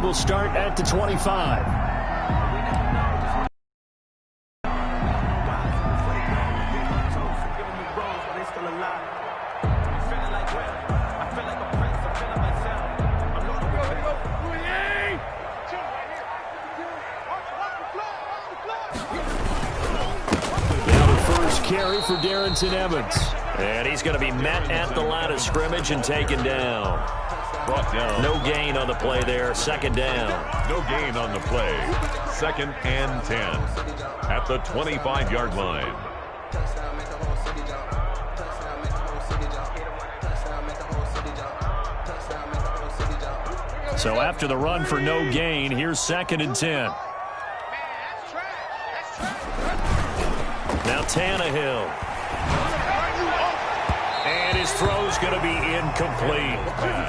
Will start at the 25. Carry for Darrington Evans. And he's going to be met at the line of scrimmage and taken down. Brought down. No gain on the play there. Second down. No gain on the play. 2nd and 10 at the 25-yard line. So after the run for no gain, here's 2nd and 10. Now Tannehill. And his throw's going to be incomplete.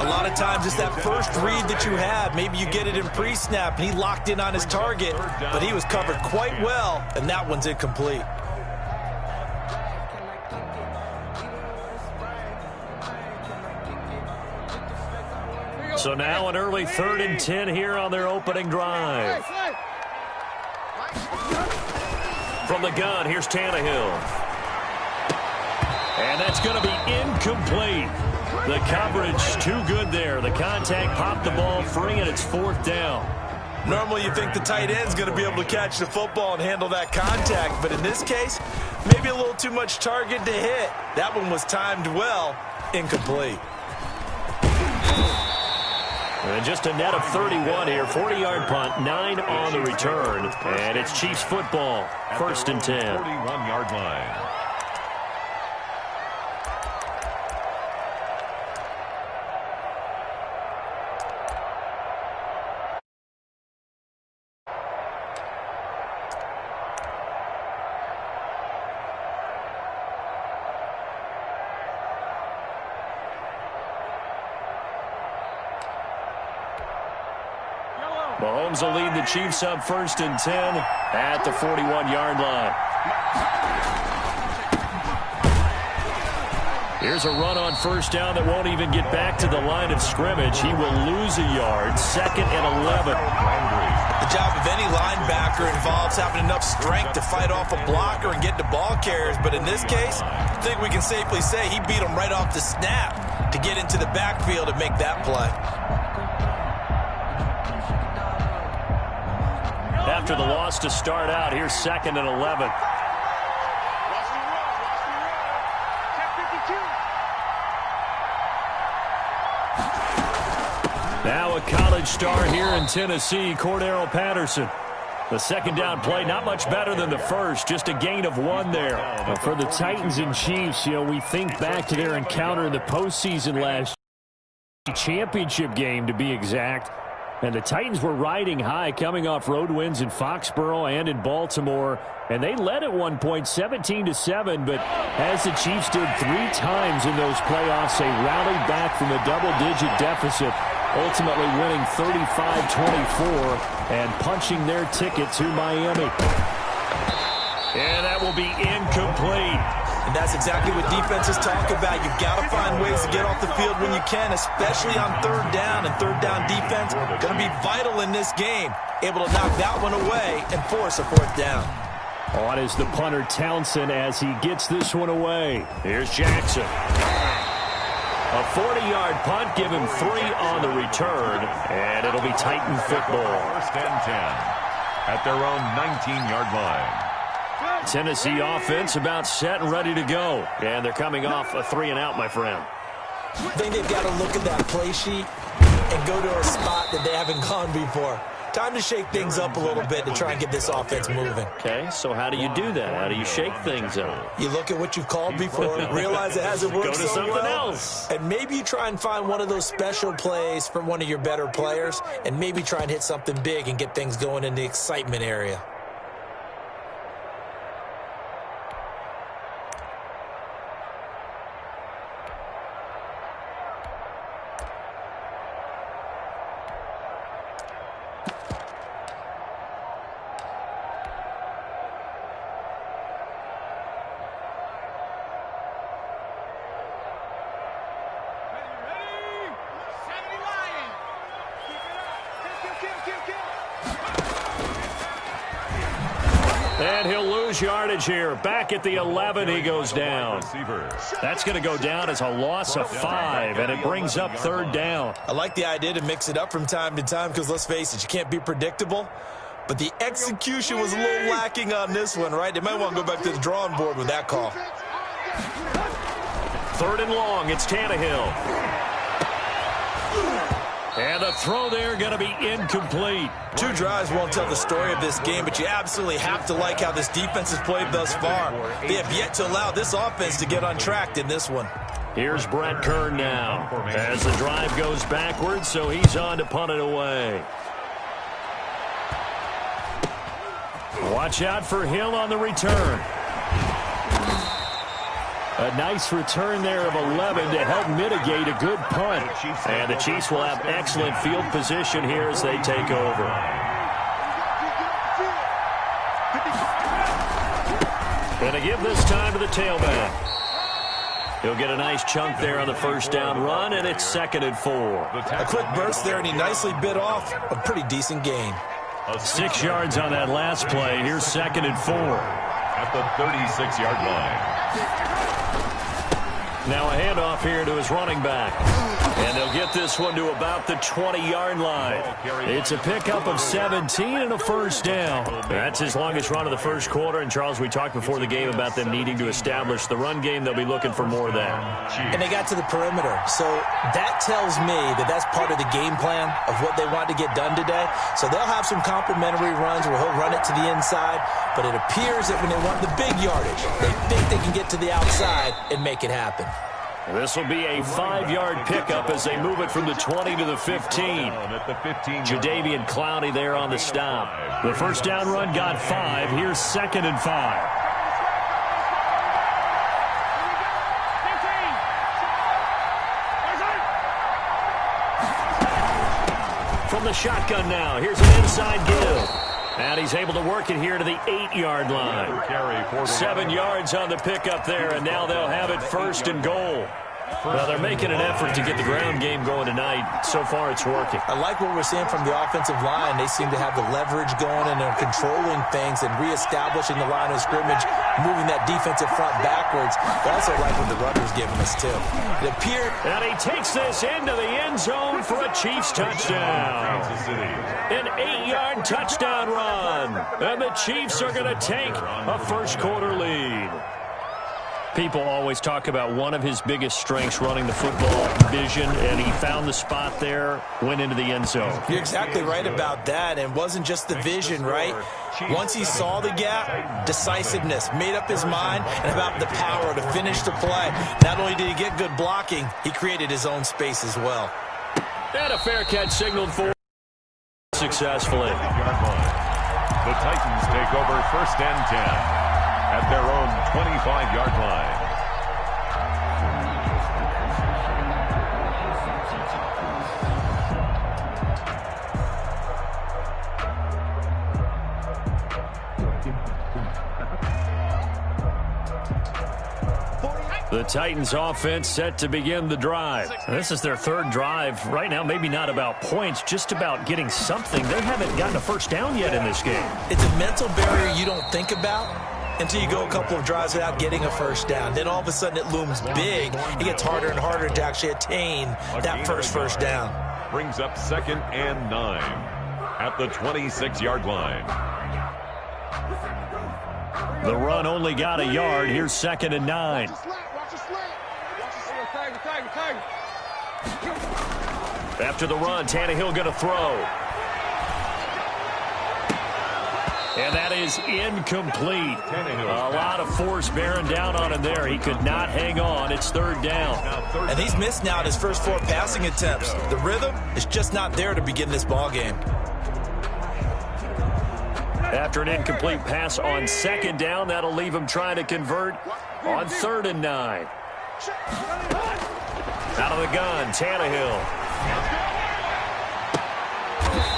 A lot of times it's that first read that you have. Maybe you get it in pre-snap, and he locked in on his target, but he was covered quite well, and that one's incomplete. So now an early 3rd and 10 here on their opening drive. From the gun, here's Tannehill. And that's going to be incomplete. The coverage too good there. The contact popped the ball free, and it's 4th down. Normally you think the tight end's going to be able to catch the football and handle that contact, but in this case, maybe a little too much target to hit. That one was timed well, incomplete. And just a net of 31 here. 40-yard punt, 9 on the return. And it's Chiefs football, 1st and 10. 41-yard line. Mahomes will lead the Chiefs up 1st and 10 at the 41-yard line. Here's a run on 1st down that won't even get back to the line of scrimmage. He will lose a yard. 2nd and 11. The job of any linebacker involves having enough strength to fight off a blocker and get to ball carriers. But in this case, I think we can safely say he beat him right off the snap to get into the backfield and make that play. After the loss to start out, here's 2nd and 11. Now a college star here in Tennessee, Cordero Patterson. The 2nd down play, not much better than the first, just a gain of 1 there. For the Titans and Chiefs, we think back to their encounter in the postseason last year, championship game to be exact. And the Titans were riding high, coming off road wins in Foxborough and in Baltimore. And they led at one point 17-7, but as the Chiefs did 3 times in those playoffs, they rallied back from a double-digit deficit, ultimately winning 35-24 and punching their ticket to Miami. And that will be incomplete. And that's exactly what defenses talk about. You've got to find ways to get off the field when you can, especially on 3rd down. And 3rd down defense going to be vital in this game. Able to knock that one away and force a 4th down. On is the punter Townsend as he gets this one away. Here's Jackson. A 40-yard punt, give him 3 on the return, and it'll be Titan football. 1st and 10 at their own 19-yard line. Tennessee offense about set and ready to go. And they're coming off a 3-and-out, my friend. I think they've got to look at that play sheet and go to a spot that they haven't gone before. Time to shake things up a little bit to try and get this offense moving. Okay, so how do you do that? How do you shake things up? You look at what you've called before, realize it hasn't worked so so something well, else. and maybe you try and find one of those special plays from one of your better players, and maybe try and hit something big and get things going in the excitement area. And he'll lose yardage here. Back at the 11, he goes down. That's going to go down as a loss of 5, and it brings up third down. I like the idea to mix it up from time to time because, let's face it, you can't be predictable. But the execution was a little lacking on this one, right? They might want to go back to the drawing board with that call. Third and long, it's Tannehill. And the throw there going to be incomplete. 2 drives won't tell the story of this game, but you absolutely have to like how this defense has played thus far. They have yet to allow this offense to get untracked in this one. Here's Brett Kern now as the drive goes backwards, so he's on to punt it away. Watch out for Hill on the return. A nice return there of 11 to help mitigate a good punt. And the Chiefs will have excellent field position here as they take over. And to give this time to the tailback. He'll get a nice chunk there on the first down run, and it's 2nd and 4. A quick burst there, and he nicely bit off a pretty decent gain. 6 yards on that last play. Here's 2nd and 4. At the 36-yard line. Now a handoff here to his running back. And they'll get this one to about the 20-yard line. It's a pickup of 17 and a first down. That's his longest run of the first quarter. And, Charles, we talked before the game about them needing to establish the run game. They'll be looking for more of that. And they got to the perimeter. So that tells me that that's part of the game plan of what they want to get done today. So they'll have some complimentary runs where he'll run it to the inside. But it appears that when they want the big yardage, they think they can get to the outside and make it happen. This will be a 5-yard pickup as they move it from the 20 to the 15. Jadeveon Clowney there on the stop. The first down run got 5. Here's 2nd and 5. From the shotgun now, here's an inside give. And he's able to work it here to the 8-yard line. 7 yards on the pickup there, and now they'll have it 1st and goal. Well, they're making an effort to get the ground game going tonight. So far, it's working. I like what we're seeing from the offensive line. They seem to have the leverage going, and they're controlling things and reestablishing the line of scrimmage, moving that defensive front backwards. But I also like what the runner's giving us, too. It appeared... And he takes this into the end zone for a Chiefs touchdown. An 8-yard touchdown run. And the Chiefs are going to take a first-quarter lead. People always talk about one of his biggest strengths running the football, vision, and he found the spot there, went into the end zone. You're exactly right about that, and it wasn't just the vision, right? Once he saw the gap, decisiveness, made up his mind, and about the power to finish the play. Not only did he get good blocking, he created his own space as well. And a fair catch signaled for successfully. The Titans take over 1st and 10. At their own 25-yard line. The Titans offense set to begin the drive. This is their 3rd drive. Right now, maybe not about points, just about getting something. They haven't gotten a first down yet in this game. It's a mental barrier you don't think about until you go a couple of drives without getting a first down. Then all of a sudden it looms big. It gets harder and harder to actually attain that first down. Brings up 2nd and 9 at the 26-yard line. The run only got a yard. Here's 2nd and 9. After the run, Tannehill going to throw. And that is incomplete. A lot of force bearing down on him there. He could not hang on. It's 3rd down. And he's missed now his first 4 passing attempts. The rhythm is just not there to begin this ball game. After an incomplete pass on 2nd down, that'll leave him trying to convert on 3rd and 9. Out of the gun, Tannehill.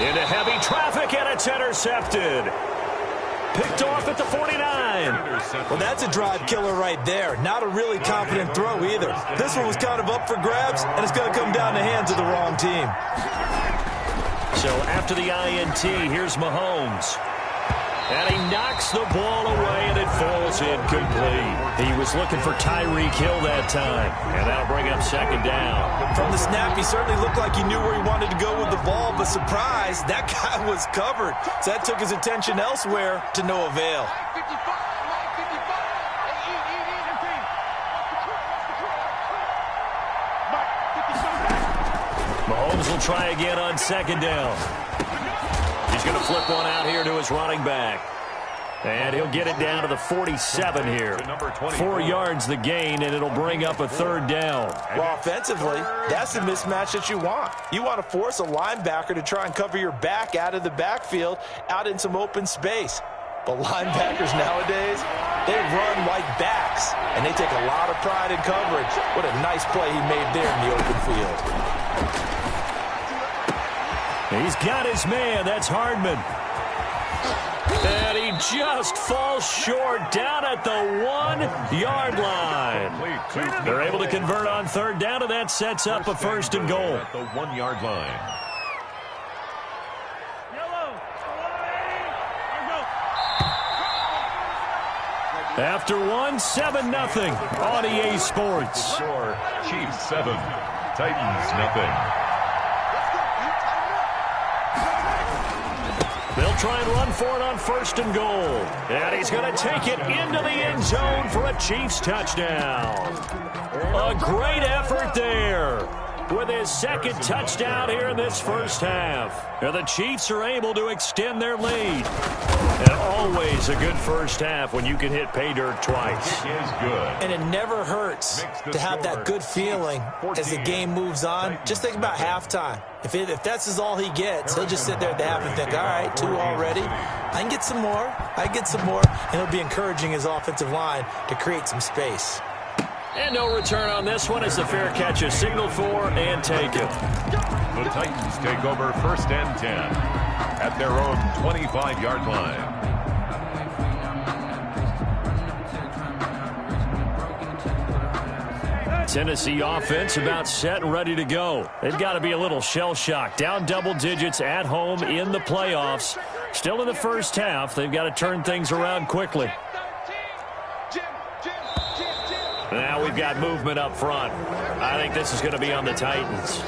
Into heavy traffic, and it's intercepted. Picked off at the 49. Well, that's a drive killer right there. Not a really confident throw either. This one was kind of up for grabs, and it's going to come down the hands of the wrong team. So after the INT, here's Mahomes. And he knocks the ball away, and it falls incomplete. He was looking for Tyreek Hill that time, and that'll bring up second down. From the snap, he certainly looked like he knew where he wanted to go with the ball, but surprise, that guy was covered. So that took his attention elsewhere to no avail. Mahomes will try again on second down. He's going to flip one out here to his running back. And he'll get it down to the 47 here. 4 yards the gain, and it'll bring up a third down. Well, offensively, that's the mismatch that you want. You want to force a linebacker to try and cover your back out of the backfield, out in some open space. But linebackers nowadays, they run like backs, and they take a lot of pride in coverage. What a nice play he made there in the open field. He's got his man. That's Hardman. And he just falls short down at the 1-yard line. They're able to convert on third down, and that sets up a first and goal. At the 1-yard line. After 1, 7-0 on EA Sports. Score, Chiefs 7, Titans nothing. They'll try and run for it on first and goal. And he's going to take it into the end zone for a Chiefs touchdown. A great effort there with his second touchdown here in this first half. And the Chiefs are able to extend their lead. And always a good first half when you can hit pay dirt twice. It is good. And it never hurts to have that good feeling as the game moves on. Just think about halftime. If that's all he gets, he'll just sit there at the half and think, all right, 2 already. I can get some more. And he'll be encouraging his offensive line to create some space. And no return on this one as the fair catch is signaled for and taken. The Titans take over first and 10 at their own 25-yard line. Tennessee offense about set and ready to go. They've got to be a little shell-shocked. Down double digits at home in the playoffs. Still in the first half. They've got to turn things around quickly. Now we've got movement up front. I think this is going to be on the Titans.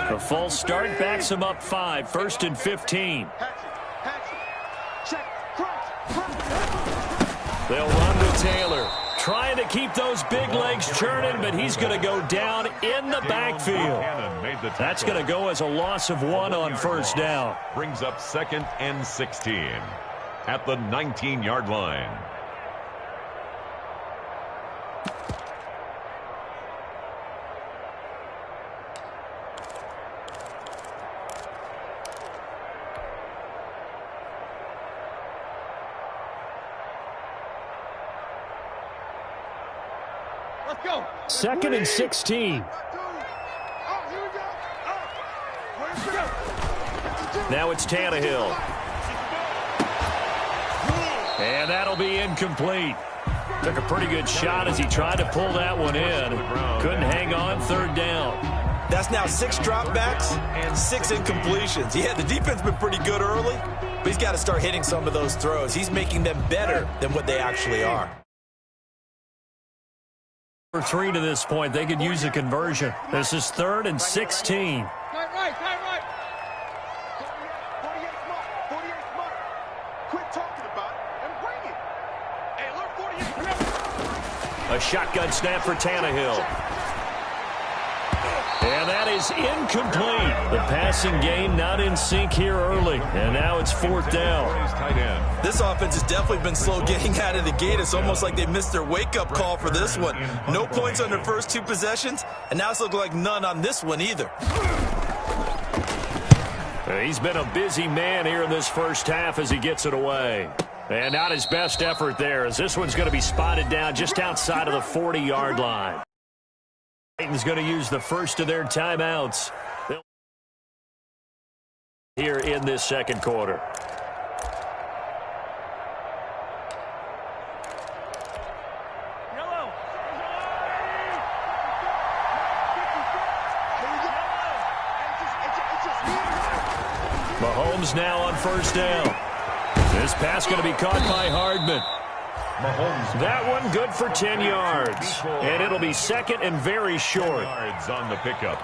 The full start backs him up 5, first and 15. They'll run to Taylor. Trying to keep those big legs churning, but he's going to go down in the backfield. That's going to go as a loss of 1 on first down. Brings up second and 16 at the 19-yard line. Second and 16. Now it's Tannehill. And that'll be incomplete. Took a pretty good shot as he tried to pull that one in. Couldn't hang on, third down. That's now 6 dropbacks and 6 incompletions. Yeah, the defense has been pretty good early, but he's got to start hitting some of those throws. He's making them better than what they actually are. For 3 to this point, they could use a conversion. This is 3rd and 16. A shotgun snap for Tannehill. And that is incomplete. The passing game not in sync here early. And now it's 4th down. This offense has definitely been slow getting out of the gate. It's almost like they missed their wake-up call for this one. No points on their first 2 possessions, and now it's looking like none on this one either. He's been a busy man here in this first half as he gets it away. And not his best effort there, as this one's going to be spotted down just outside of the 40-yard line. Titans going to use the first of their timeouts here in this second quarter. Mahomes now on first down. This pass going to be caught by Hardman. That one good for 10 yards. And it'll be second and very short. Yards on the pickup.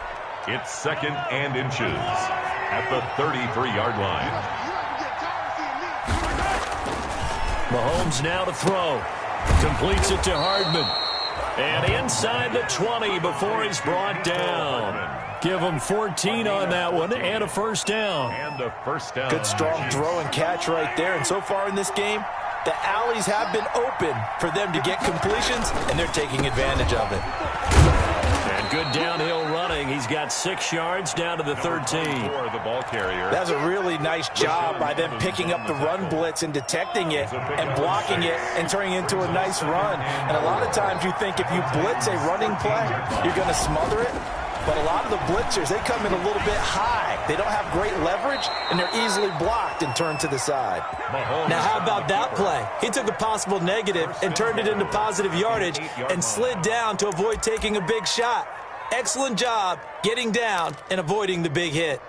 It's second and inches at the 33-yard line. Mahomes now to throw. Completes it to Hardman. And inside the 20 before he's brought down. Give him 14 on that one and a first down. And a first down. Good strong throw and catch right there. And so far in this game, the alleys have been open for them to get completions, and they're taking advantage of it. And good downhill running. He's got 6 yards down to the 13. The ball carrier. That's a really nice job by them picking up the run blitz and detecting it and blocking it and turning it into a nice run. And a lot of times you think if you blitz a running play, you're going to smother it. But a lot of the blitzers, they come in a little bit high. They don't have great leverage, and they're easily blocked and turned to the side. Now, how about that play? He took a possible negative and turned it into positive yardage and slid down to avoid taking a big shot. Excellent job getting down and avoiding the big hit.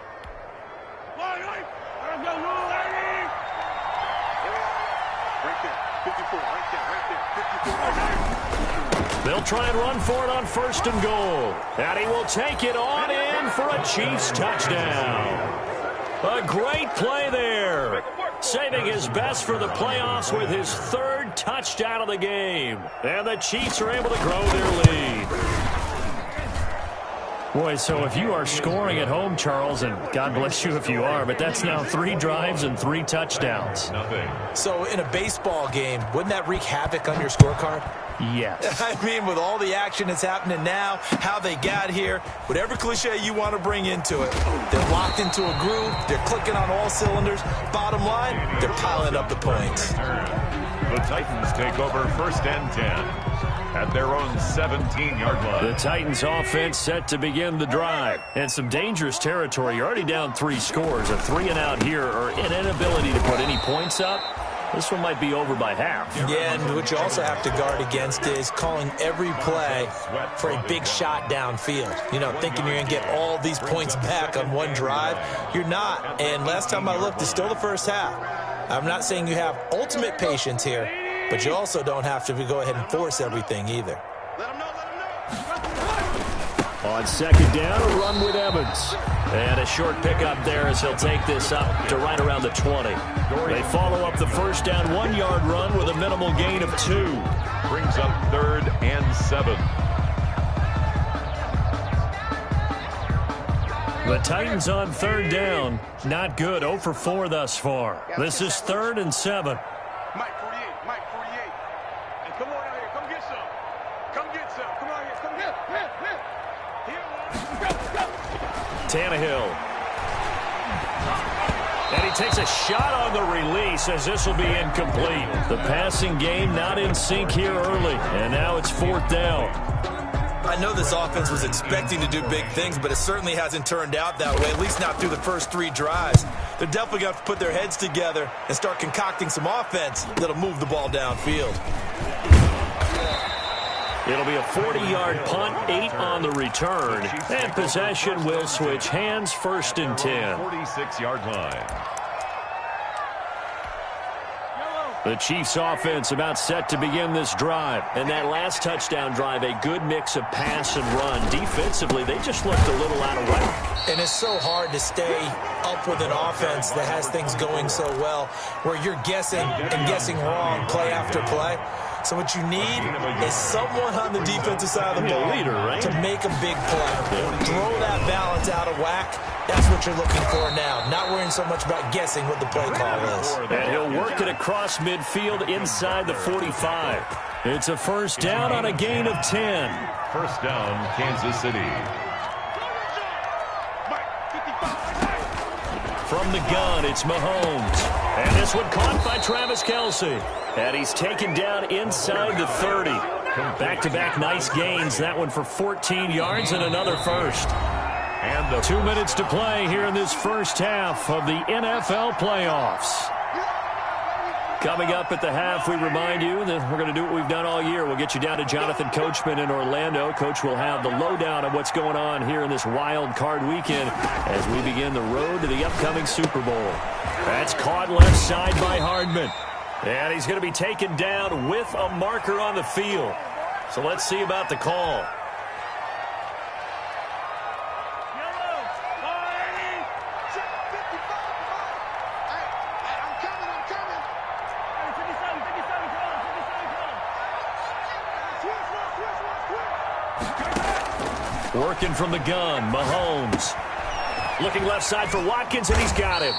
They'll try and run for it on first and goal. And he will take it on in for a Chiefs touchdown. A great play there. Saving his best for the playoffs with his 3rd touchdown of the game. And the Chiefs are able to grow their lead. Boy, so if you are scoring at home, Charles, and God bless you if you are, but that's now 3 drives and 3 touchdowns. So in a baseball game, wouldn't that wreak havoc on your scorecard? Yes. I mean, with all the action that's happening now, how they got here, whatever cliche you want to bring into it, they're locked into a groove, they're clicking on all cylinders. Bottom line, they're piling up the points. The Titans take over first and 10 at their own 17-yard line. The Titans offense set to begin the drive. And some dangerous territory. You're already down 3 scores. A 3-and-out here, or an inability to put any points up. This one might be over by half. Yeah, and what you also have to guard against is calling every play for a big shot downfield. You know, thinking you're going to get all these points back on one drive. You're not. And last time I looked, it's still the first half. I'm not saying you have ultimate patience here, but you also don't have to go ahead and force everything either. On second down, a run with Evans. And a short pickup there as he'll take this up to right around the 20. They follow up the first down 1-yard run with a minimal gain of 2. Brings up 3rd and 7. The Titans on 3rd down. Not good. 0 for 4 thus far. This is 3rd and 7. Mike 48. And come on out here. Come get some. Come get some. Come on here. Come here. Tannehill. And he takes a shot on the release as this will be incomplete. The passing game not in sync here early. And now it's 4th down. I know this offense was expecting to do big things, but it certainly hasn't turned out that way, at least not through the first 3 drives. They're definitely going to have to put their heads together and start concocting some offense that'll move the ball downfield. It'll be a 40-yard punt, 8 on the return. And possession will switch hands, 1st and 10. 46-yard line. The Chiefs offense about set to begin this drive. And that last touchdown drive, a good mix of pass and run. Defensively, they just looked a little out of whack. And it's so hard to stay up with an offense that has things going so well, where you're guessing and guessing wrong play after play. So what you need is someone on the defensive side of the ball to make a big play. Throw that balance out of whack. That's what you're looking for now. Not worrying so much about guessing what the play call is. And he'll work it across midfield inside the 45. It's a 1st down on a gain of 10. 1st down, Kansas City. From the gun, it's Mahomes. And this one caught by Travis Kelce. And he's taken down inside the 30. Back-to-back nice gains. That one for 14 yards and another first. And 2 minutes to play here in this first half of the NFL playoffs. Coming up at the half, we remind you that we're going to do what we've done all year. We'll get you down to Jonathan Coachman in Orlando. Coach will have the lowdown of what's going on here in this wild card weekend as we begin the road to the upcoming Super Bowl. That's caught left side by Hardman. And he's going to be taken down with a marker on the field. So let's see about the call. Working from the gun, Mahomes. Looking left side for Watkins, and he's got him.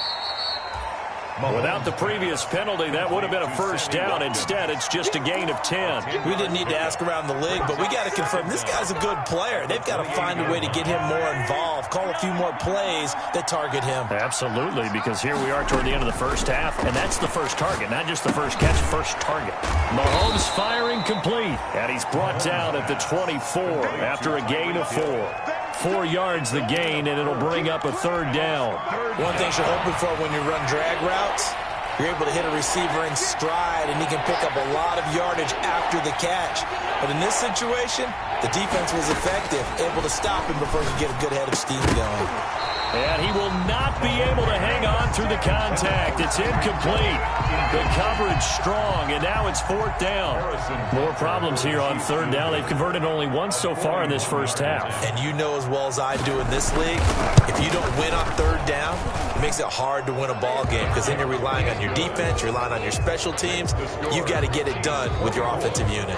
Without the previous penalty, that would have been a first down. Instead, it's just a gain of 10. We didn't need to ask around the league, but we got to confirm this guy's a good player. They've got to find a way to get him more involved, call a few more plays that target him. Absolutely, because here we are toward the end of the first half, and that's the first target, not just the first catch, first target. Mahomes firing complete, and he's brought down at the 24 after a gain of 4. 4 yards the gain, and it'll bring up a third down. One thing you're hoping for when you run drag routes, you're able to hit a receiver in stride, and he can pick up a lot of yardage after the catch. But in this situation, the defense was effective, able to stop him before he could get a good head of steam going. And he will not be able to hang on through the contact. It's incomplete. The coverage strong, and now it's fourth down. More problems here on third down. They've converted only once so far in this first half. And you know as well as I do in this league, if you don't win on third down, it makes it hard to win a ball game because then you're relying on your defense, you're relying on your special teams. You've got to get it done with your offensive unit.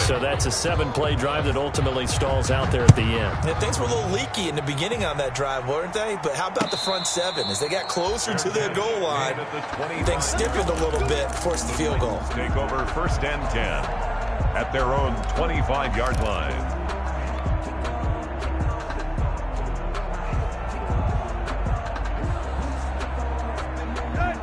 So that's a 7-play drive that ultimately stalls out there at the end. And things were a little leaky in the beginning on that drive, weren't they? But how about the front 7? As they got closer to their goal line, things stiffened a little bit, forced the field goal. Take over first and 10 at their own 25-yard line.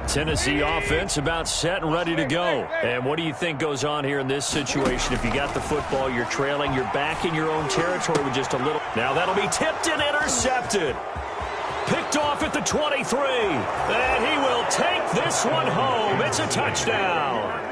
Tennessee offense about set and ready to go. And what do you think goes on here in this situation? If you got the football, you're trailing, you're back in your own territory with just a little. Now that'll be tipped and intercepted. Picked off at the 23. And he will take this one home. It's a touchdown.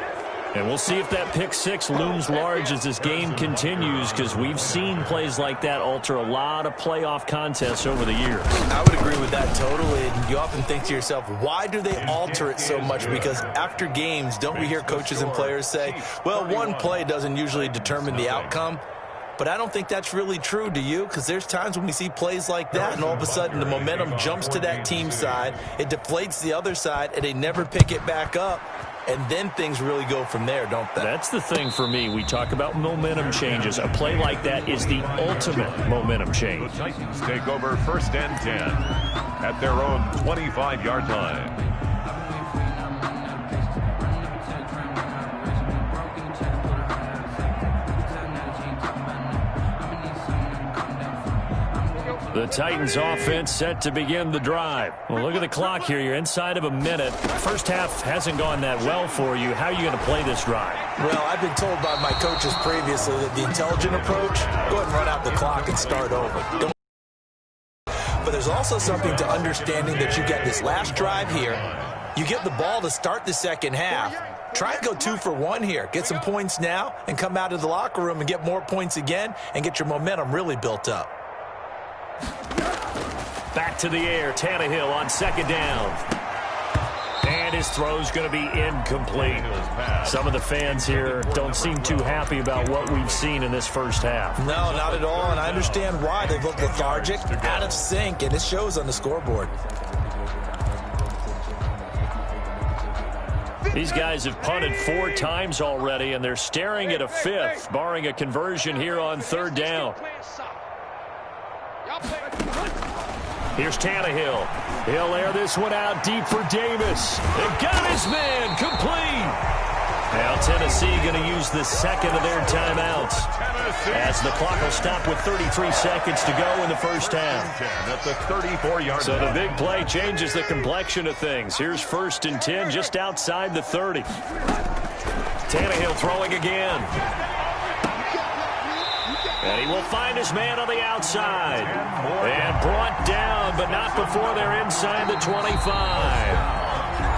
And we'll see if that pick six looms large as this game continues, because we've seen plays like that alter a lot of playoff contests over the years. I would agree with that totally. And you often think to yourself, why do they alter it so much? Because after games, don't we hear coaches and players say, well, one play doesn't usually determine the outcome? But I don't think that's really true, do you? Because there's times when we see plays like that, and all of a sudden the momentum jumps to that team side, it deflates the other side, and they never pick it back up. And then things really go from there, don't they? That's the thing for me. We talk about momentum changes. A play like that is the ultimate momentum change. The Titans take over first and 10 at their own 25-yard line. The Titans offense set to begin the drive. Well, look at the clock here. You're inside of a minute. First half hasn't gone that well for you. How are you going to play this drive? Well, I've been told by my coaches previously that the intelligent approach, go ahead and run out the clock and start over. But there's also something to understanding that you get this last drive here. You get the ball to start the second half. Try and go 2 for 1 here. Get some points now and come out of the locker room and get more points again and get your momentum really built up. Back to the air, Tannehill on second down. And his throw's going to be incomplete. Some of the fans here don't seem too happy about what we've seen in this first half. No, not at all, and I understand why. They look lethargic, out of sync, and it shows on the scoreboard. These guys have punted 4 times already, and they're staring at a 5th, barring a conversion here on third down. Here's Tannehill. He'll air this one out deep for Davis. They got his man complete. Now Tennessee going to use the second of their timeouts as the clock will stop with 33 seconds to go in the first half. At the 34-yard So the big play changes the complexion of things. Here's first and 10 just outside the 30. Tannehill throwing again. And he will find his man on the outside. And brought down, but not before they're inside the 25.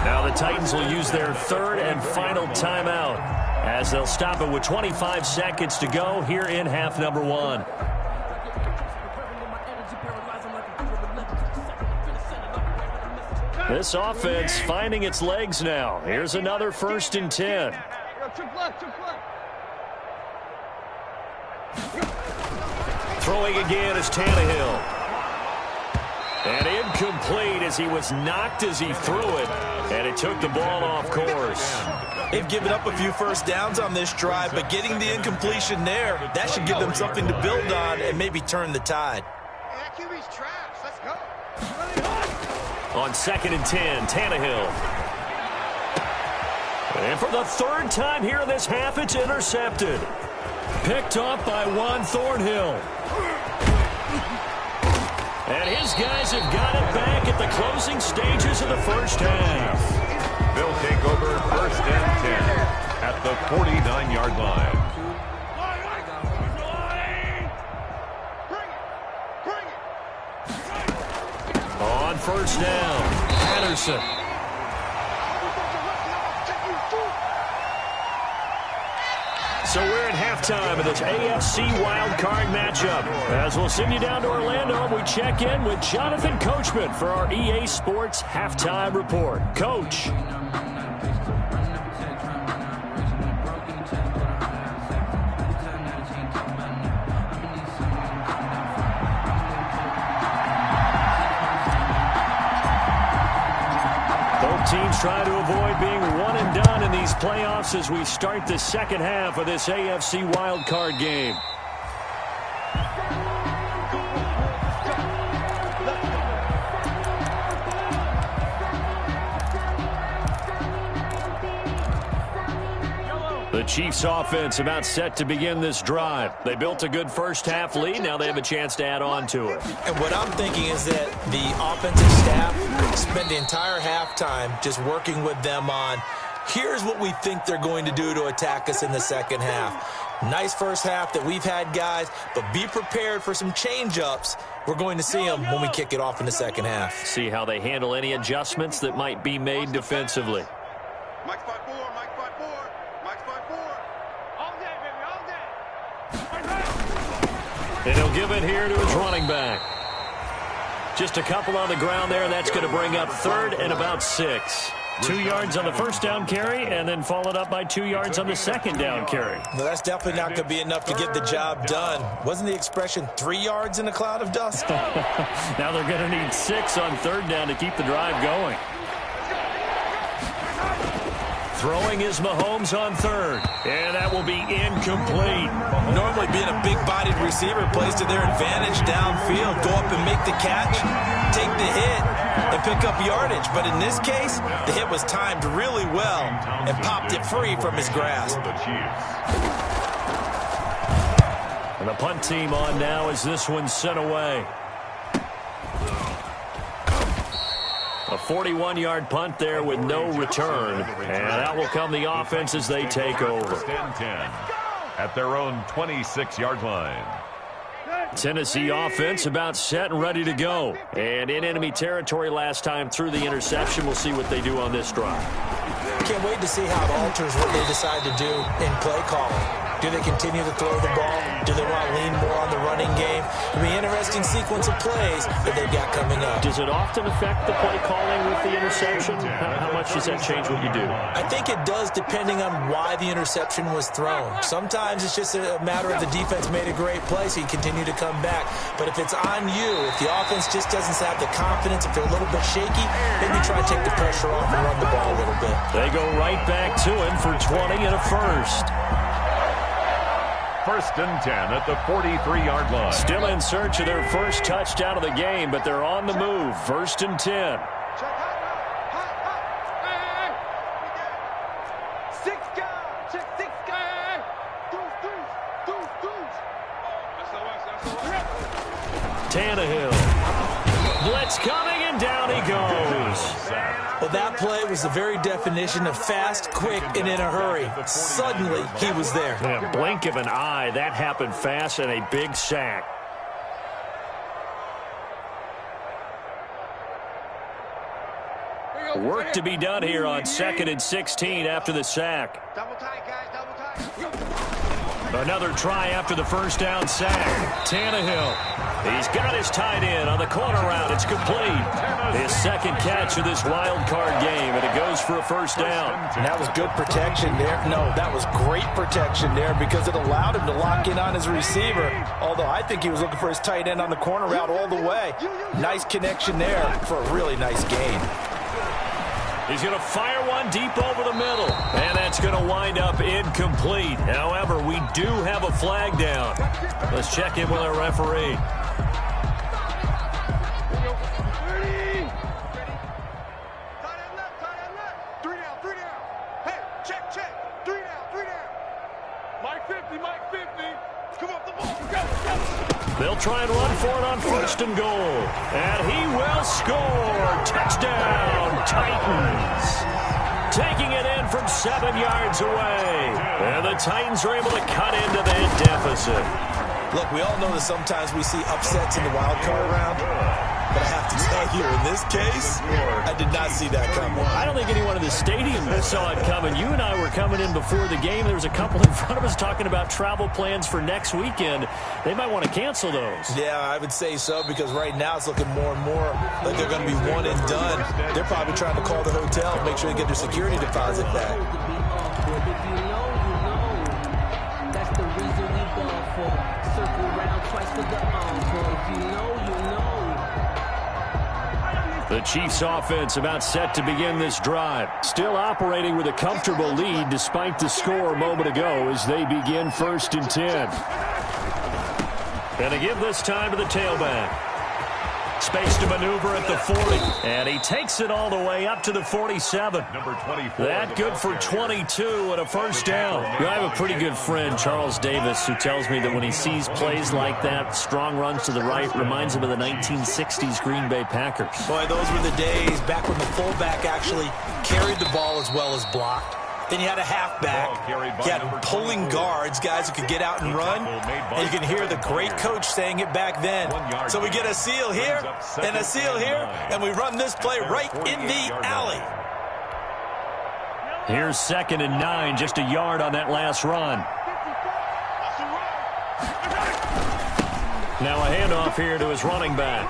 Now the Titans will use their third and final timeout as they'll stop it with 25 seconds to go here in half number one. This offense finding its legs now. Here's another 1st and 10. Throwing again is Tannehill. And incomplete as he was knocked as he threw it. And it took the ball off course. They've given up a few first downs on this drive, but getting the incompletion there, that should give them something to build on and maybe turn the tide. Hey, that QB's trash. Let's go. On 2nd and 10, Tannehill. And for the 3rd time here in this half, it's intercepted. Picked off by Juan Thornhill. And his guys have got it back at the closing stages of the first half. They'll take over 1st and 10 at the 49-yard line. On 1st down, Patterson. So we're at halftime of this AFC wildcard matchup. As we'll send you down to Orlando, we check in with Jonathan Coachman for our EA Sports Halftime Report. Coach. Teams try to avoid being one and done in these playoffs as we start the second half of this AFC wildcard game. The Chiefs offense about set to begin this drive. They built a good first half lead. Now they have a chance to add on to it. And what I'm thinking is that the offensive staff spent the entire halftime just working with them on, here's what we think they're going to do to attack us in the second half. Nice first half that we've had, guys, but be prepared for some change-ups. We're going to see them when we kick it off in the second half. See how they handle any adjustments that might be made defensively. Mike 5-4, Mike 5-4, Mike 5-4. All day, baby, all day. And he'll give it here to his running back. Just a couple on the ground there, and that's going to bring up 3rd and about 6. 2 yards on the first down carry, and then followed up by 2 yards on the second down carry. Well, that's definitely not going to be enough to get the job done. Wasn't the expression 3 yards in a cloud of dust? Now they're going to need 6 on 3rd down to keep the drive going. Throwing is Mahomes on 3rd, and that will be incomplete. Normally being a big-bodied receiver plays to their advantage downfield. Go up and make the catch, take the hit, and pick up yardage. But in this case, the hit was timed really well and popped it free from his grasp. And the punt team on now as this one's sent away. A 41-yard punt there with no return. And out will come the offense as they take over. 1st and 10 at their own 26-yard line. Tennessee offense about set and ready to go. And in enemy territory last time through the interception. We'll see what they do on this drive. Can't wait to see how it alters what they decide to do in play calling. Do they continue to throw the ball? Do they want to lean more on the running game? It'll be an interesting sequence of plays that they've got coming up. Does it often affect the play calling with the interception? How much does that change what you do? I think it does, depending on why the interception was thrown. Sometimes it's just a matter of the defense made a great play, so you continue to come back. But if it's on you, if the offense just doesn't have the confidence, if they're a little bit shaky, maybe try to take the pressure off and run the ball a little bit. They go right back to him for 20 and a first. 1st and 10 at the 43-yard line. Still in search of their first touchdown of the game, but they're on the move. 1st and 10. Tannehill. Blitz coming, and down he goes. Well, that play was the very definition of fast, quick, and in a hurry. Suddenly, he was there. Yeah, blink of an eye. That happened fast and a big sack. Here you Work to be done here on 2nd and 16 after the sack. Double tight, guys, double tight. Another try after the first down sack. Tannehill. He's got his tight end on the corner route. It's complete. His second catch of this wild card game, and it goes for a first down. And that was good protection there. No, that was great protection there because it allowed him to lock in on his receiver. Although I think he was looking for his tight end on the corner route all the way. Nice connection there for a really nice gain. He's going to fire one deep over the middle, and that's going to wind up incomplete. However, we do have a flag down. Let's check in with our referee. They'll try and run for it on 1st and goal. And he will score. Touchdown, Titans. Taking it in from 7 yards away. And the Titans are able to cut into that deficit. Look, we all know that sometimes we see upsets in the wild card round. But I have to tell you, in this case, I did not see that coming. I don't think anyone in the stadium saw it coming. You and I were coming in before the game. There was a couple in front of us talking about travel plans for next weekend. They might want to cancel those. Yeah, I would say so, because right now it's looking more and more like they're going to be one and done. They're probably trying to call the hotel and make sure they get their security deposit back. That's the reason we ball for. Circle round twice for the encore. If you know, you know. The Chiefs offense about set to begin this drive. Still operating with a comfortable lead despite the score a moment ago as they begin 1st and 10. Going to give this time to the tailback. Space to maneuver at the 40. And he takes it all the way up to the 47. Number 24. That good for 22 and a first down. You know, I have a pretty good friend, Charles Davis, who tells me that when he sees plays like that, strong runs to the right, reminds him of the 1960s Green Bay Packers. Boy, those were the days back when the fullback actually carried the ball as well as blocked. Then you had a halfback. You had pulling guards, guys who could get out and run. And you can hear the great coach saying it back then. So we get a seal here and a seal here, and we run this play right in the alley. Here's 2nd and 9, just a yard on that last run. Now a handoff here to his running back.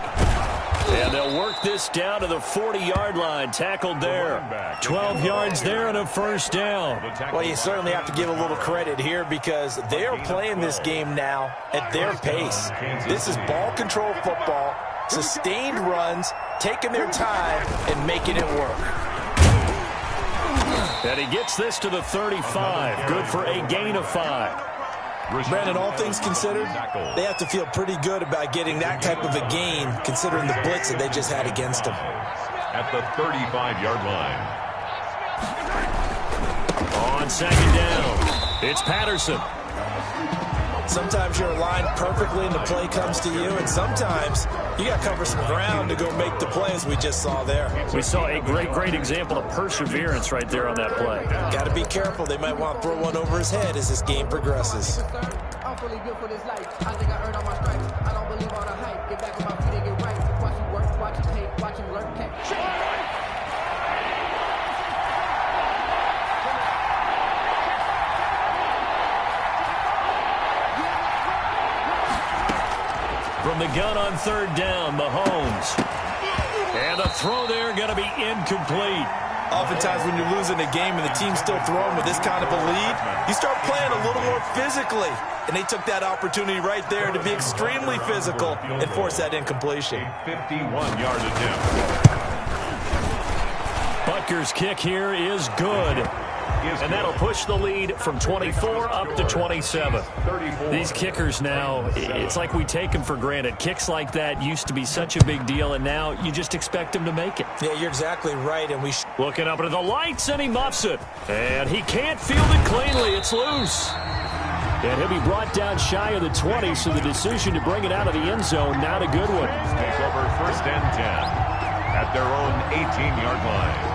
And they'll work this down to the 40-yard line. Tackled there. 12 yards there and a first down. Well, you certainly have to give a little credit here because they are playing this game now at their pace. This is ball control football, sustained runs, taking their time, and making it work. And he gets this to the 35. Good for a gain of 5. Brandon, all things considered, they have to feel pretty good about getting that type of a gain considering the blitz that they just had against them. At the 35-yard line. On 2nd down, it's Patterson. Sometimes you're aligned perfectly and the play comes to you, and sometimes you got to cover some ground to go make the play, as we just saw there. We saw a great example of perseverance right there on that play. Got to be careful. They might want to throw one over his head as this game progresses. I'm fully good for this life. I think I earned all my stripes. I don't believe all the hype. Get back on my feet and get right. Watch you work, watch you take, watch you learn. From the gun on 3rd down, Mahomes. And the throw there going to be incomplete. Oftentimes when you're losing a game and the team's still throwing with this kind of a lead, you start playing a little more physically. And they took that opportunity right there to be extremely physical and force that incompletion. A 51-yard attempt. Butker's kick here is good. And that'll push the lead from 24 up to 27. These kickers now, it's like we take them for granted. Kicks like that used to be such a big deal, and now you just expect them to make it. Yeah, you're exactly right. And looking up at the lights, and he muffs it. And he can't field it cleanly. It's loose. And he'll be brought down shy of the 20, so the decision to bring it out of the end zone, not a good one. Take over 1st and 10 at their own 18-yard line.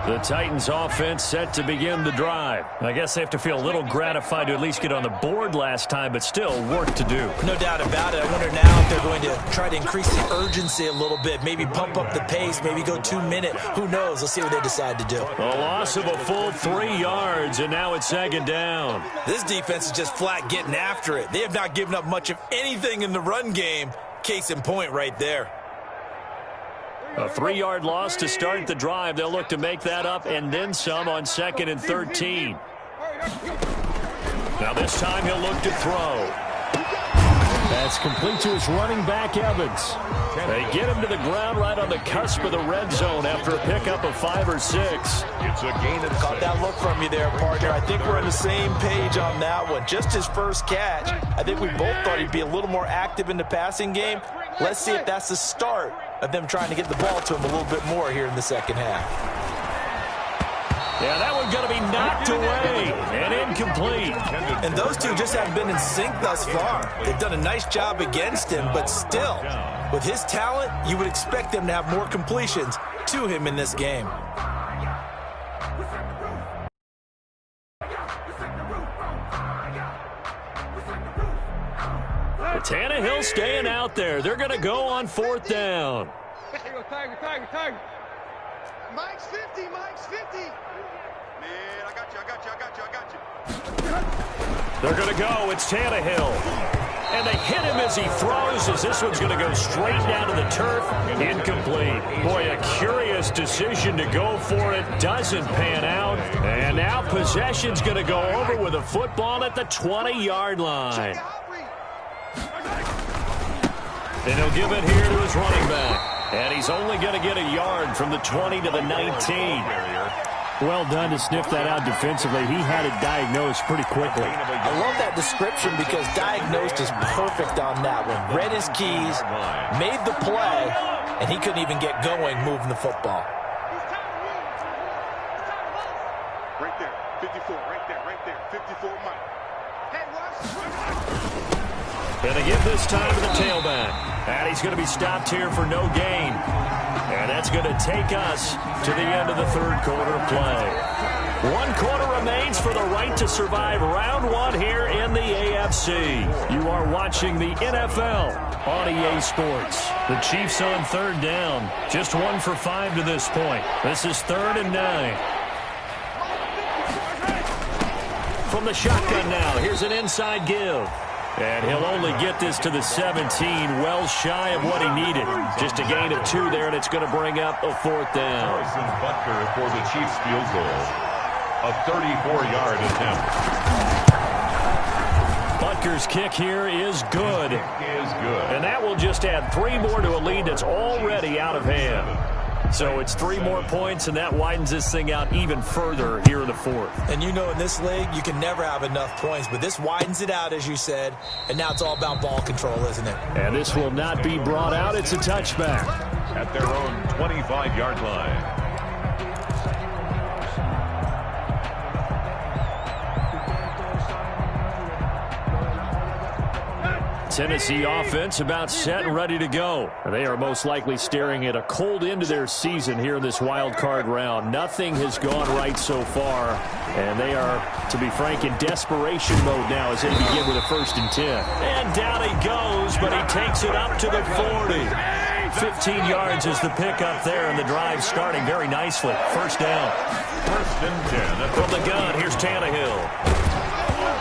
The Titans offense set to begin the drive. I guess they have to feel a little gratified to at least get on the board last time, but still work to do. No doubt about it. I wonder now if they're going to try to increase the urgency a little bit, maybe pump up the pace, maybe go 2-minute. Who knows? Let's see what they decide to do. A loss of a full 3 yards, and now it's second down. This defense is just flat getting after it. They have not given up much of anything in the run game. Case in point right there. A 3-yard loss to start the drive. They'll look to make that up and then some on 2nd and 13. Now this time he'll look to throw. That's complete to his running back, Evans. They get him to the ground right on the cusp of the red zone after a pickup of 5 or 6. It's a gain of 6. Caught that look from you there, partner. I think we're on the same page on that one. Just his first catch. I think we both thought he'd be a little more active in the passing game. Let's see if that's the start of them trying to get the ball to him a little bit more here in the second half. Yeah, that one's going to be knocked away and incomplete. And those two just haven't been in sync thus far. They've done a nice job against him, but still, with his talent, you would expect them to have more completions to him in this game. Tannehill staying out there. They're going to go on 4th down. Tiger. Mike's 50, Mike's 50. Man, I got you. They're going to go. It's Tannehill. And they hit him as he throws, as this one's going to go straight down to the turf. Incomplete. Boy, a curious decision to go for it. Doesn't pan out. And now possession's going to go over with a football at the 20-yard line. And he'll give it here to his running back. And he's only going to get a yard from the 20 to the 19. Well done to sniff that out defensively. He had it diagnosed pretty quickly. I love that description because diagnosed is perfect on that one. Read his keys, made the play, and he couldn't even get going moving the football. Right there, 54, right there, 54, Mike. Hey, watch. And they give this time to the tailback. And he's going to be stopped here for no gain. And that's going to take us to the end of the third quarter play. 1 quarter remains for the right to survive round 1 here in the AFC. You are watching the NFL on EA Sports. The Chiefs on 3rd down. Just 1 for 5 to this point. This is 3rd and 9. From the shotgun now, here's an inside give. And he'll only get this to the 17, well shy of what he needed. Just a gain of 2 there, and it's going to bring up a 4th down. Harrison Butker for the Chiefs field goal. A 34-yard attempt. Butker's kick here is good. And that will just add 3 more to a lead that's already out of hand. So it's 3 more points, and that widens this thing out even further here in the 4th. And you know in this league, you can never have enough points, but this widens it out, as you said, and now it's all about ball control, isn't it? And this will not be brought out. It's a touchback. At their own 25-yard line. Tennessee offense about set and ready to go. They are most likely staring at a cold end to their season here in this wild card round. Nothing has gone right so far, and they are, to be frank, in desperation mode now as they begin with a 1st and 10. And down he goes, but he takes it up to the 40. 15 yards is the pickup there, and the drive starting very nicely. 1st down. 1st and 10. From the gun, here's Tannehill.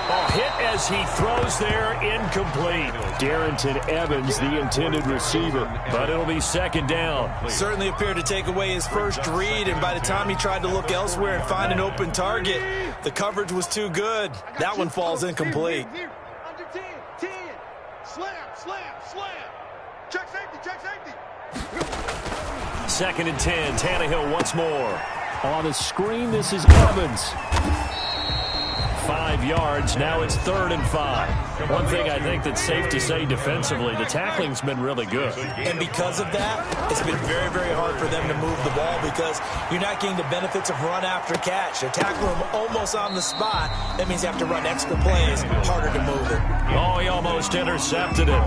Oh, hit as he throws there, incomplete. Darrington Evans, the intended receiver, but it'll be 2nd down. Certainly appeared to take away his first read, and by the time he tried to look elsewhere and find an open target, the coverage was too good. That one falls incomplete. Under 10. Slam. Check safety. 2nd and 10, Tannehill once more. On the screen, this is Evans. 5 yards. Now it's 3rd and 5. One thing I think that's safe to say defensively, the tackling's been really good. And because of that, it's been very, very hard for them to move the ball because you're not getting the benefits of run after catch. They're tackling him almost on the spot. That means you have to run extra plays, harder to move it. Oh, he almost intercepted it.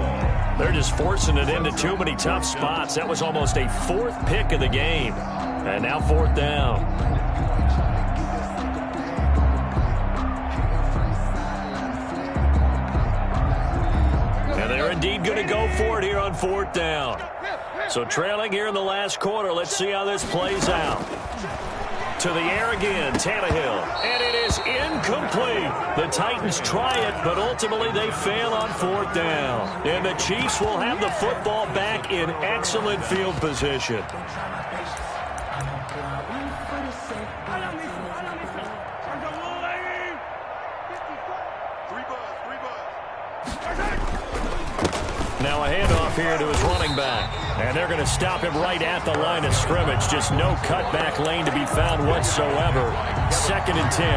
They're just forcing it into too many tough spots. That was almost a 4th pick of the game. And now 4th down. indeed going to go for it here on 4th down. So trailing here in the last quarter. Let's see how this plays out. To the air again, Tannehill. And it is incomplete. The Titans try it, but ultimately they fail on 4th down. And the Chiefs will have the football back in excellent field position. Now a handoff here to his running back. And they're going to stop him right at the line of scrimmage. Just no cutback lane to be found whatsoever. 2nd and 10.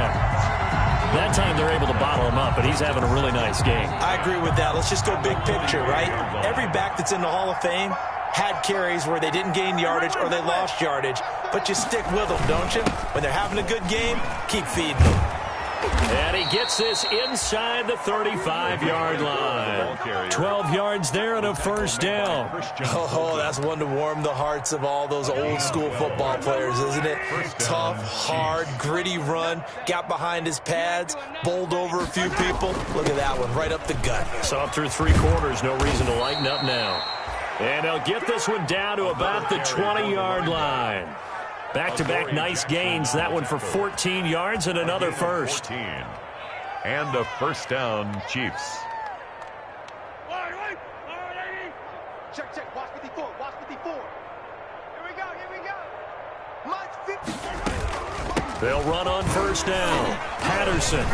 That time they're able to bottle him up, but he's having a really nice game. I agree with that. Let's just go big picture, right? Every back that's in the Hall of Fame had carries where they didn't gain yardage or they lost yardage. But you stick with them, don't you? When they're having a good game, keep feeding them. And he gets this inside the 35-yard line. 12 yards there and a 1st down. Oh, that's one to warm the hearts of all those old-school football players, isn't it? Tough, hard, gritty run. Got behind his pads, bowled over a few people. Look at that one, right up the gut. So through 3 quarters, no reason to lighten up now. And they'll get this one down to about the 20-yard line. Back-to-back nice gains. That one for 14 yards and another 1st. And a 1st down, Chiefs. Check, check. Watch 54. Watch 54. Here we go. Here we go. March 50. They'll run on 1st down. Patterson.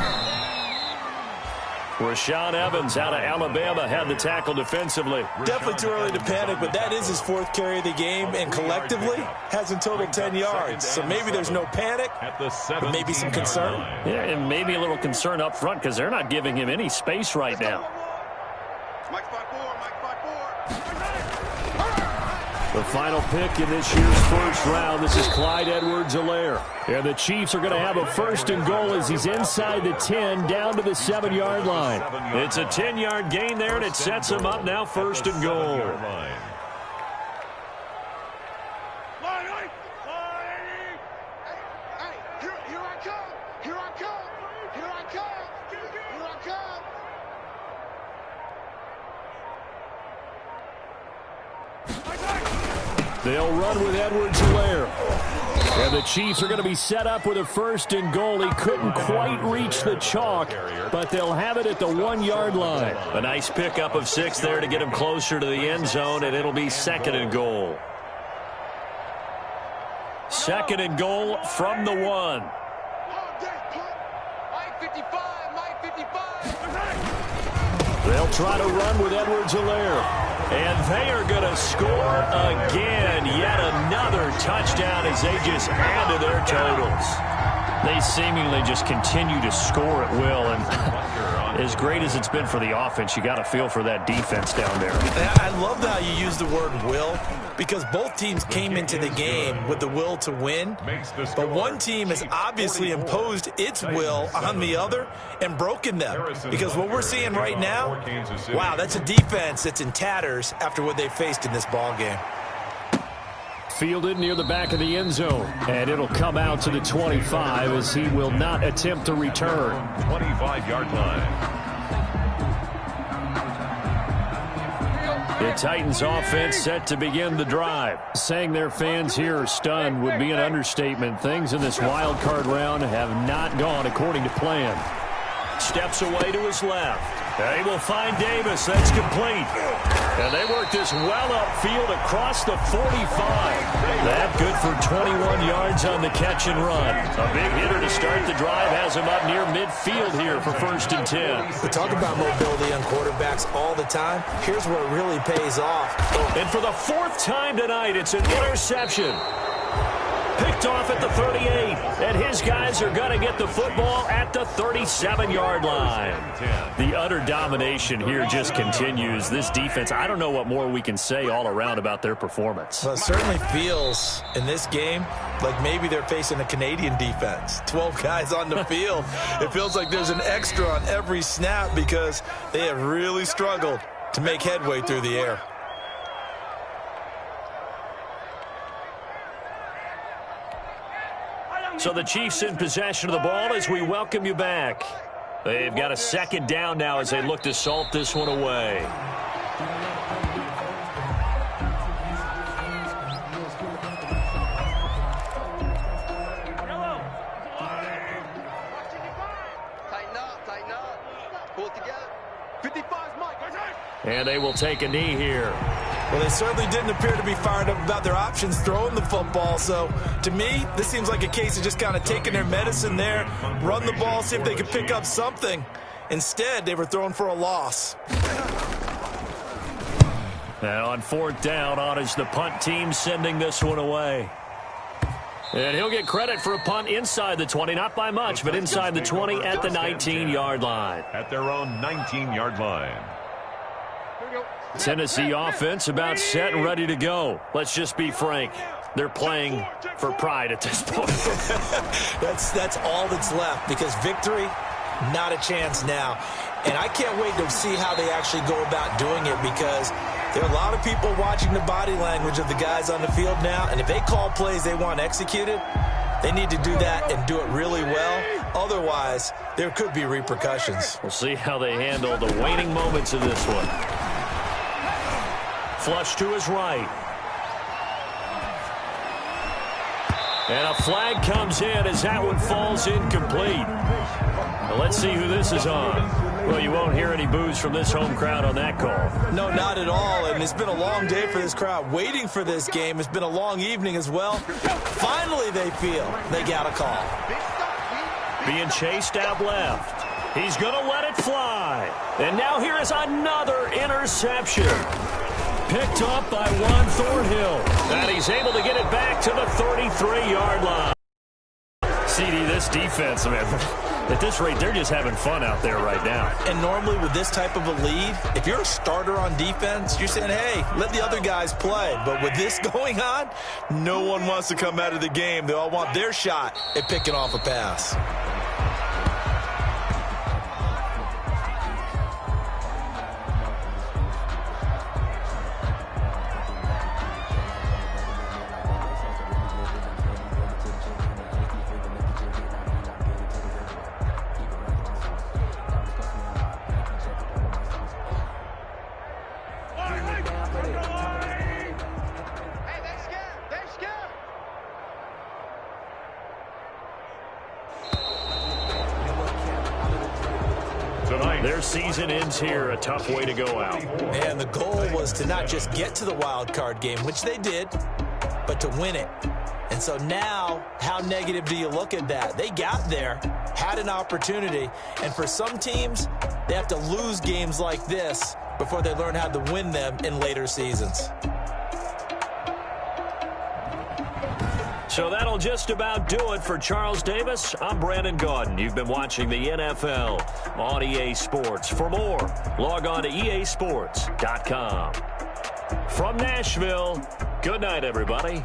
Rashaan Evans out of Alabama had the tackle defensively. Definitely too early to panic, but that is his 4th carry of the game, and collectively has in total 10 yards. So maybe there's no panic, but maybe some concern. Yeah, and maybe a little concern up front because they're not giving him any space right now. Mike 5-4. Mike 5-4. The final pick in this year's 1st round. This is Clyde Edwards-Helaire. And the Chiefs are going to have a 1st and goal as he's inside the 10 down to the 7-yard line. It's a 10-yard gain there, and it sets him up now 1st and goal. Here I come. Here I come. Here I come. Here I come. They'll run with Edwards-Helaire. And the Chiefs are going to be set up with a 1st and goal. He couldn't quite reach the chalk, but they'll have it at the 1-yard line. A nice pickup of 6 there to get him closer to the end zone, and it'll be 2nd and goal. 2nd and goal from the 1. Mike 55. Mike 55. They'll try to run with Edwards-Helaire. And they are going to score again. Yet another touchdown as they just add to their totals. They seemingly just continue to score at will. And as great as it's been for the offense, you got to feel for that defense down there. I love how you use the word will, because both teams came into the game with the will to win. But one team has obviously imposed its will on the other and broken them. Because what we're seeing right now, wow, that's a defense that's in tatters after what they faced in this ball game. Fielded near the back of the end zone. And it'll come out to the 25 as he will not attempt to return. 25-yard line. The Titans offense set to begin the drive. Saying their fans here are stunned would be an understatement. Things in this wild card round have not gone according to plan. Steps away to his left. They will find Davis. That's complete. And they work this well upfield across the 45. That good for 21 yards on the catch and run. A big hitter to start the drive has him up near midfield here for 1st and 10. We talk about mobility on quarterbacks all the time. Here's where it really pays off. And for the 4th time tonight, it's an interception. Picked off at the 38, and his guys are going to get the football at the 37-yard line. The utter domination here just continues. This defense, I don't know what more we can say all around about their performance. Well, it certainly feels in this game like maybe they're facing a Canadian defense. 12 guys on the field. It feels like there's an extra on every snap because they have really struggled to make headway through the air. So the Chiefs in possession of the ball as we welcome you back. They've got a 2nd down now as they look to salt this one away. And they will take a knee here. Well, they certainly didn't appear to be fired up about their options throwing the football. So, to me, this seems like a case of just kind of taking their medicine there, run the ball, see if they could pick up something. Instead, they were throwing for a loss. And on 4th down, on is the punt team sending this one away. And he'll get credit for a punt inside the 20, not by much, but inside the 20 at the 19-yard line. At their own 19-yard line. Tennessee offense about set and ready to go. Let's just be frank. They're playing for pride at this point. That's all that's left, because victory, not a chance now. And I can't wait to see how they actually go about doing it, because there are a lot of people watching the body language of the guys on the field now, and if they call plays they want executed, they need to do that and do it really well. Otherwise, there could be repercussions. We'll see how they handle the waning moments of this one. Flush to his right. And a flag comes in as that one falls incomplete. Now let's see who this is on. Well, you won't hear any boos from this home crowd on that call. No, not at all, and it's been a long day for this crowd waiting for this game. It's been a long evening as well. Finally, they feel they got a call. Being chased out left. He's going to let it fly. And now here is another interception. Picked up by Juan Thornhill. And he's able to get it back to the 33-yard line. CD, this defense, man, at this rate, they're just having fun out there right now. And normally with this type of a lead, if you're a starter on defense, you're saying, hey, let the other guys play. But with this going on, no one wants to come out of the game. They all want their shot at picking off a pass. Their season ends here, a tough way to go out. And the goal was to not just get to the wild card game, which they did, but to win it. And so now, how negative do you look at that? They got there, had an opportunity, and for some teams, they have to lose games like this before they learn how to win them in later seasons. So that'll just about do it for Charles Davis. I'm Brandon Gaudin. You've been watching the NFL on EA Sports. For more, log on to easports.com. From Nashville, good night, everybody.